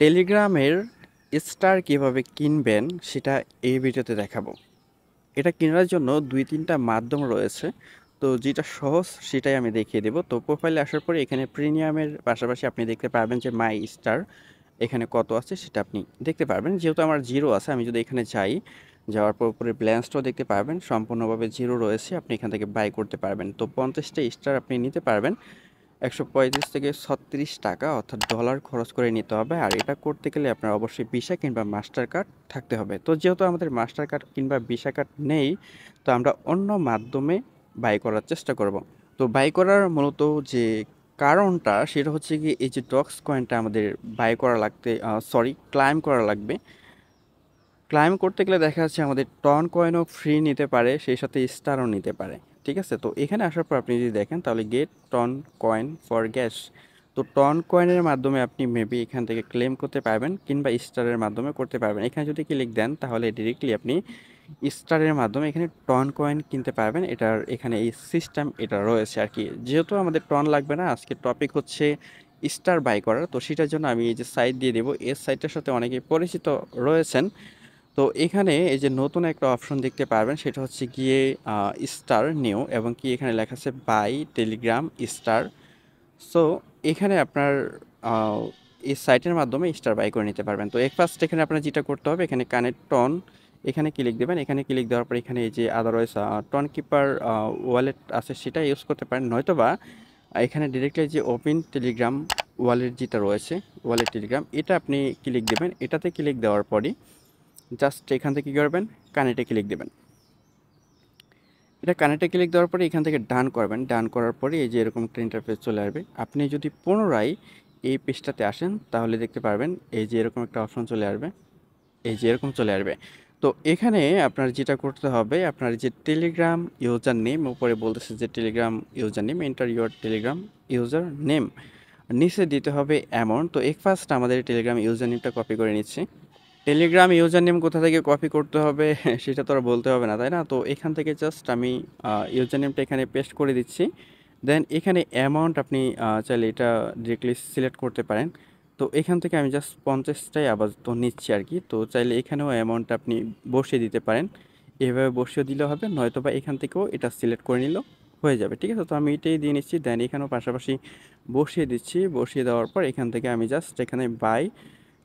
টেলিগ্রামের স্টার কিভাবে কিনবেন সেটা এই ভিডিওতে দেখাবো। এটা কেনার জন্য ২-৩টা মাধ্যম রয়েছে। তো যেটা সহজ সেটাই আমি দেখিয়ে দেব। তো প্রোফাইলে আসার পরে এখানে প্রিমিয়ামের পাশাপাশি আপনি দেখতে পারবেন যে মাই স্টার এখানে কত আছে সেটা আপনি দেখতে পারবেন। যেহেতু আমার 0 আছে, আমি যদি এখানে যাই, যাওয়ার পর উপরে ব্যালেন্সটাও দেখতে পারবেন। সম্পূর্ণভাবে 0 রয়েছে। আপনি এখান থেকে বাই করতে পারবেন। তো ৫০টা স্টার আপনি নিতে পারবেন। ১৩৫ থেকে ৩৬ টাকা অর্থাৎ ডলার খরচ করে নিতে হবে। আর এটা করতে গেলে আপনার অবশ্যই ভিসা কিংবা মাস্টার কার্ড থাকতে হবে। তো যেহেতু আমাদের মাস্টার কার্ড কিংবা ভিসা কার্ড নেই, তো আমরা অন্য মাধ্যমে বাই করার চেষ্টা করব। তো বাই করার মূলত যে কারণটা সেটা হচ্ছে গিয়ে এই যে ডক্স কয়েনটা আমাদের বাই করা লাগতে ক্লাইম করা লাগবে। ক্লাইম করতে গেলে দেখা যাচ্ছে আমাদের টন কয়েনও ফ্রি নিতে পারে, সেই সাথে স্টারও নিতে পারে। ঠিক আছে? তো এখানে আসার পর আপনি যদি দেখেন তাহলে get TON coin for gas. তো টন কয়েনের মাধ্যমে আপনি মেবি এখান থেকে ক্লেম করতে পারবেন কিংবা স্টারের মাধ্যমে করতে পারবেন। এখানে যদি ক্লিক দেন তাহলে ডিরেক্টলি আপনি স্টারের মাধ্যমে এখানে টন কয়েন কিনতে পারবেন। এটার এখানে এই সিস্টেম এটা রয়েছে আর কি। যেহেতু আমাদের টন লাগবে না, আজকের টপিক হচ্ছে স্টার বাই করার। তো সেটার জন্য আমি এই যে সাইট দিয়ে দেবো, এই সাইটটার সাথে অনেকেই পরিচিত রয়েছেন। তো এখানে এই যে নতুন একটা অপশন দেখতে পারবেন, সেটা হচ্ছে গিয়ে স্টার নিউ এবং কি এখানে লেখা আছে বাই টেলিগ্রাম স্টার। সো এখানে আপনার আহ, এই সাইটের মাধ্যমে স্টার বাই করে নিতে পারবেন। তো ফার্স্ট এখানে আপনার যেটা করতে হবে, এখানে কানেক্ট টন এখানে ক্লিক দেবেন। এখানে ক্লিক দেওয়ার পর এখানে এই যে আদারওয়াইজ টন কিপার ওয়ালেট আছে সেটা ইউজ করতে পারেন, নয়তোবা এখানে ডিরেক্টলি যে ওপেন টেলিগ্রাম ওয়ালেট যেটা রয়েছে, ওয়ালেট টেলিগ্রাম, এটা আপনি ক্লিক দেবেন। এটাতে ক্লিক দেওয়ার পরই জাস্ট এখান থেকে কী করবেন, কানেক্টে ক্লিক দেবেন। এটা কানেক্টে ক্লিক দেওয়ার পরে এখান থেকে ডান করবেন। ডান করার পরে এই যে এরকম একটা ইন্টারফেস চলে আসবে। আপনি যদি পুনরায় এই পেজটাতে আসেন তাহলে দেখতে পারবেন এই যে এরকম একটা অপশন চলে আসবে, এই যে এরকম চলে আসবে। তো এখানে আপনার যেটা করতে হবে, আপনার যে টেলিগ্রাম ইউজার নেম, উপরে বলতেছে যে Telegram user name, enter your Telegram user name, নিচে দিতে হবে অ্যামাউন্ট। তো ফার্স্ট আমাদের টেলিগ্রাম ইউজার নেমটা কপি করে নিচ্ছি। টেলিগ্রাম ইউজার নেম কোথা থেকে কপি করতে হবে সেটা তো আর বলতে হবে না, তাই না? তো এখান থেকে জাস্ট আমি ইউজার নেমটা এখানে পেস্ট করে দিচ্ছি। দেন এখানে অ্যামাউন্ট আপনি চাইলে এটা ডিরেক্টলি সিলেক্ট করতে পারেন। তো এখান থেকে আমি জাস্ট 50টাই আপাতত নিচ্ছি আর কি। তো চাইলে এখানেও অ্যামাউন্টটা আপনি বসিয়ে দিতে পারেন, এভাবে বসিয়ে দিলে হবে, নয়তো বা এখান থেকেও এটা সিলেক্ট করে নিলেও হয়ে যাবে। ঠিক আছে? তো আমি এটাই দিয়ে নিচ্ছি। দেন এখানেও পাশাপাশি বসিয়ে দিচ্ছি। বসিয়ে দেওয়ার পর এখান থেকে আমি জাস্ট এখানে বাই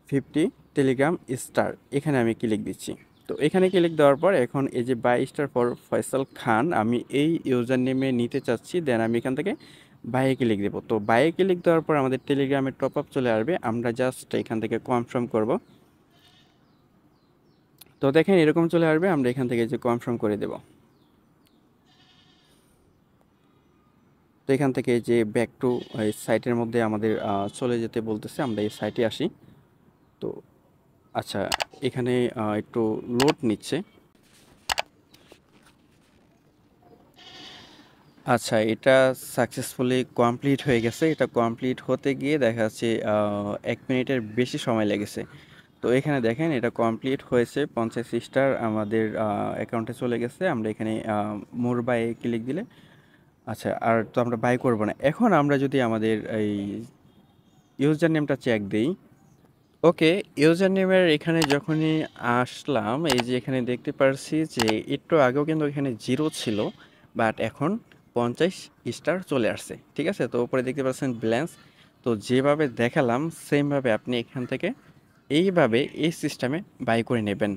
50 টেলিগ্রাম স্টার এখানে আমি ক্লিক দিচ্ছি। তো এখানে ক্লিক দেওয়ার পর এখন এই যে বাই স্টার ফর ফয়সাল খান আমি এই ইউজার নেমে নিতে চাচ্ছি। দেন আমি এখান থেকে বাইয়ে ক্লিক দেবো। তো বাইয়ে ক্লিক দেওয়ার পর আমাদের টেলিগ্রামের টপ আপ চলে আসবে, আমরা জাস্ট এখান থেকে কনফার্ম করব। তো দেখেন এরকম চলে আসবে, আমরা এখান থেকে যে কনফার্ম করে দেব। তো এখান থেকে যে ব্যাক টু এই সাইটের মধ্যে আমাদের চলে যেতে বলতেছে, আমরা এই সাইটে আসি। তো আচ্ছা, এখানে একটু লোড নিচ্ছে। আচ্ছা, এটা সাকসেসফুলি কমপ্লিট হয়ে গেছে। এটা কমপ্লিট হতে গিয়ে দেখা যাচ্ছে ১ মিনিটের বেশি সময় লেগেছে। তো এখানে দেখেন এটা কমপ্লিট হয়েছে, ৫০ স্টার আমাদের অ্যাকাউন্টে চলে গেছে। আমরা এখানে মোর বাই ক্লিক দিলে আচ্ছা, আর তো আমরা বাই করব না। এখন আমরা যদি আমাদের এই ইউজার নেমটা চেক দেই। ওকে, ইউজার নেমের এখানে যখনই আসলাম, এই যে এখানে দেখতে পারছি যে একটু আগেও কিন্তু এখানে 0 ছিল, বাট এখন 50 স্টার চলে আসছে। ঠিক আছে? তো উপরে দেখতে পাচ্ছেন ব্যালেন্স। তো যেভাবে দেখালাম সেমভাবে আপনি এখান থেকে এইভাবে এই সিস্টেমে বাই করে নেবেন।